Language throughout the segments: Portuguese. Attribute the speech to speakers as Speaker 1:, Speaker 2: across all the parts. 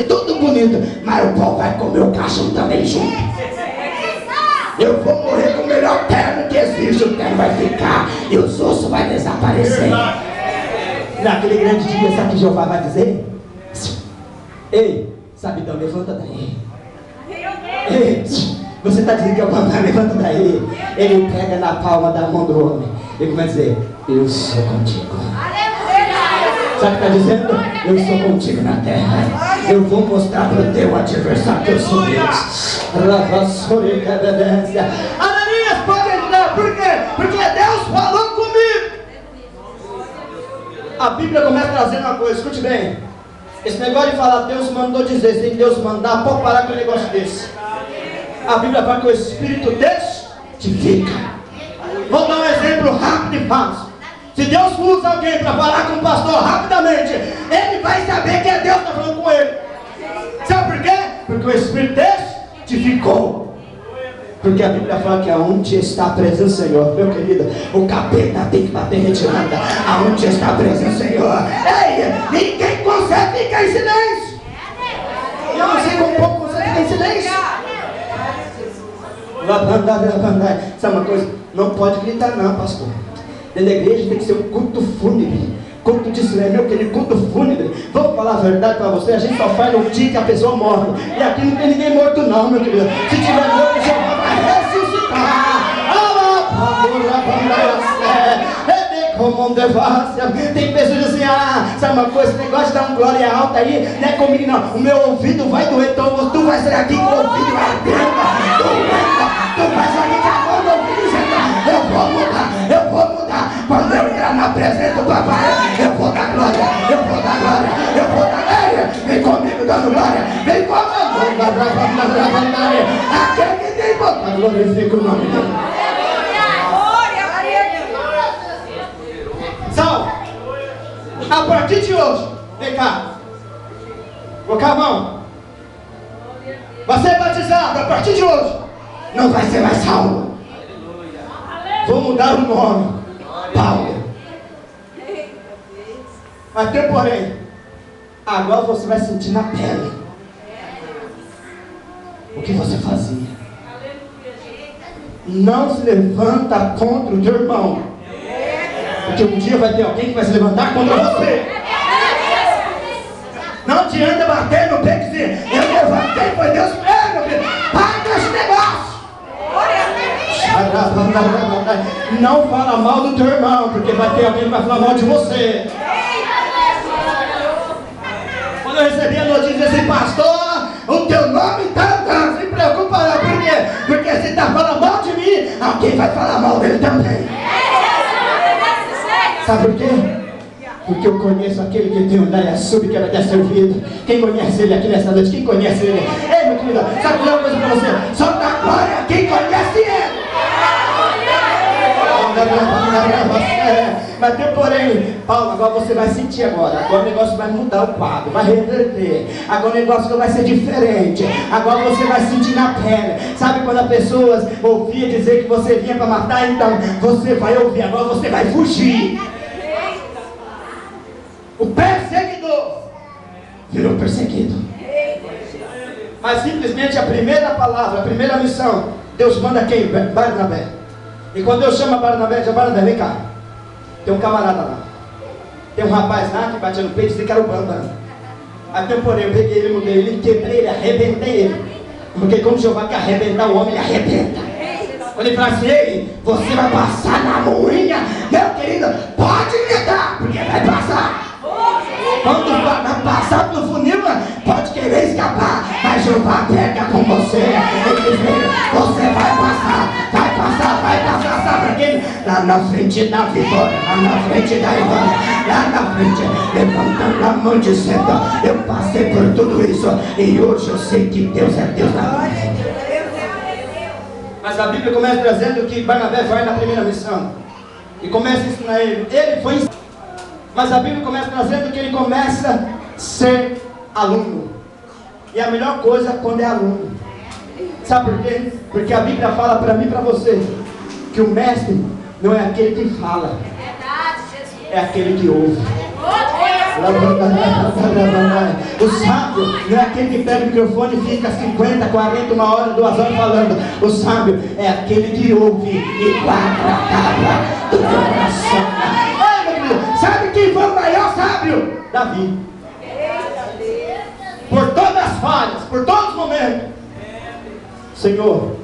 Speaker 1: tudo bonito, mas o pau vai comer o caixão também junto. Eu vou morrer com o melhor terno que existe. O terno vai ficar e os ossos vão desaparecer. Naquele grande dia, sabe o que Jeová vai dizer? Ei, sabidão, levanta daí. Ei, você está dizendo que eu vou andar, levanta daí. Ele pega na palma da mão do homem e começa a dizer: eu sou contigo. Sabe o que está dizendo? Eu sou contigo na terra. Eu vou mostrar para o teu adversário que eu sou Deus. Ananias pode entrar. Por quê? Porque Deus falou comigo. A Bíblia começa trazendo uma coisa, escute bem. Esse negócio de falar Deus mandou dizer, sem Deus mandar, pode parar com um negócio desse. A Bíblia fala que o Espírito testifica. Vou dar um exemplo rápido e fácil. Se Deus usa alguém para falar com o pastor rapidamente, ele vai saber que é Deus que está falando com ele. Sabe por quê? Porque o Espírito testificou. Porque a Bíblia fala que aonde está a presença do Senhor, meu querido, o capeta tem que bater retirada. Aonde está a presença do Senhor? Ei, ninguém consegue ficar em silêncio. Eu não sei como o povo consegue ficar em silêncio. Sabe uma coisa? Não pode gritar não, pastor. Dentro da igreja tem que ser um culto fúnebre. Culto de silêncio, meu querido, culto fúnebre. Vamos falar a verdade para você, a gente só faz no dia que a pessoa morre. E aqui não tem ninguém morto não, meu querido. Se tiver morto, Jeová vai ressuscitar. Tem pessoas assim, sabe uma coisa, esse negócio de dar uma glória alta aí, não é comigo não. O meu ouvido vai doer, então tu vai sair aqui com o ouvido ardendo. Tu vai sair com a mão no ouvido e eu vou mudar. Quando eu entrar na presença do papai, eu vou dar glória. Vem comigo dando glória. Vem comigo. Aquele que tem boca, glorifica o nome dele. Salve. A partir de hoje, vem cá. Colocar a mão. Você é batizado a partir de hoje. Não vai ser mais Saulo. Vou mudar o nome. Paulo. Mas tem porém, agora você vai sentir na pele o que você fazia. Não se levanta contra o teu irmão, porque um dia vai ter alguém que vai se levantar contra você. Não adianta bater no peito e dizer: eu levantei, foi Deus mesmo, meu filho. Para com esse negócio. Não fala mal do teu irmão, porque vai ter alguém que vai falar mal de você. Quando eu recebi a notícia assim: pastor, o teu nome está andando, se preocupa não. Por quê? Porque se está falando mal de mim, alguém vai falar mal dele também. Sabe por quê? Porque eu conheço aquele que tem um Dayasub que ela quer servido. Quem conhece ele aqui nessa noite? Quem conhece ele? Ei, meu querido, sabe uma coisa para você? Só dá glória quem conhece ele. Mas tem porém, Paulo, agora você vai sentir agora. Agora o negócio vai mudar o quadro, vai reverter. Agora o negócio vai ser diferente. Agora você vai sentir na pele. Sabe quando as pessoas ouviam dizer que você vinha para matar? Então você vai ouvir, agora você vai fugir. O perseguidor virou perseguido. Mas simplesmente a primeira palavra, a primeira missão, Deus manda quem? Barnabé. E quando eu chamo a Barnabé, diz: Barnabé, vem cá. Tem um camarada lá. Tem um rapaz lá que batia no peito e dizia que era o Bambam. Aí temporei, eu peguei ele, mudei ele, quebrei ele, arrebentei ele. Porque como Jeová quer arrebentar o homem, ele arrebenta. Quando ele fala assim: ei, você vai passar na moinha, meu querido, pode gritar, porque vai passar. Quando vai passar pelo funil, pode querer escapar, mas Jeová pega com você. Ele diz: você vai passar, sabe por quê? Lá na frente da vitória, lá na frente da vitória, lá na frente, levantando a mão dizendo: eu passei por tudo isso e hoje eu sei que Deus é Deus na minha vida. Mas a Bíblia começa trazendo que Barnabé vai na primeira missão e começa a ensinar ele. Ele foi ensinado. Mas a Bíblia começa trazendo que ele começa a ser aluno. E a melhor coisa é quando é aluno. Sabe por quê? Porque a Bíblia fala para mim e para você que o mestre não é aquele que fala, é aquele que ouve. O sábio não é aquele que pega o microfone e fica 50, 40, 1 hora, 2 horas falando. O sábio é aquele que ouve e guarda a palavra do teu coração. Ai, meu querido, sabe quem foi o maior sábio? Davi. Por todas as falhas, por todos os momentos. Senhor,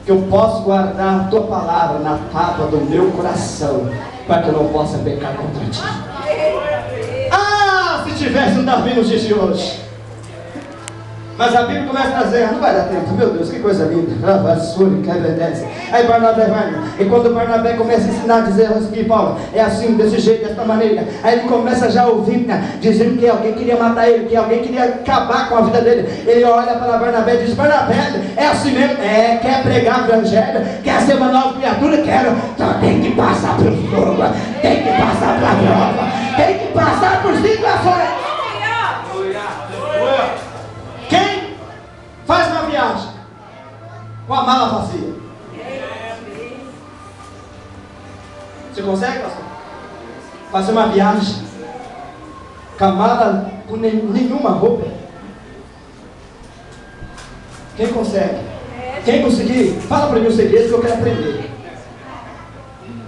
Speaker 1: que eu possa guardar a tua palavra na tábua do meu coração, para que eu não possa pecar contra ti. Ah, se tivesse um Davi nos dias de hoje. Mas a Bíblia começa a dizer, não vai dar tempo, meu Deus, que coisa linda. Aí Barnabé vai, e quando Barnabé começa a ensinar a dizer assim, Paulo, é assim, desse jeito, dessa maneira. Aí ele começa já a ouvir, dizendo que alguém queria matar ele, que alguém queria acabar com a vida dele. Ele olha para Barnabé e diz, Barnabé, é assim mesmo, quer pregar o evangelho, quer ser uma nova criatura, quero, então tem que passar pelo fogo, tem que passar pela prova, tem que passar por situações. Quem faz uma viagem com a mala vazia? Você consegue, pastor? Fazer uma viagem com a mala com nenhuma roupa? Quem consegue? Quem conseguir? Fala para mim o segredo que eu quero aprender.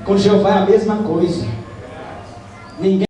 Speaker 1: Com Jeová é a mesma coisa. Ninguém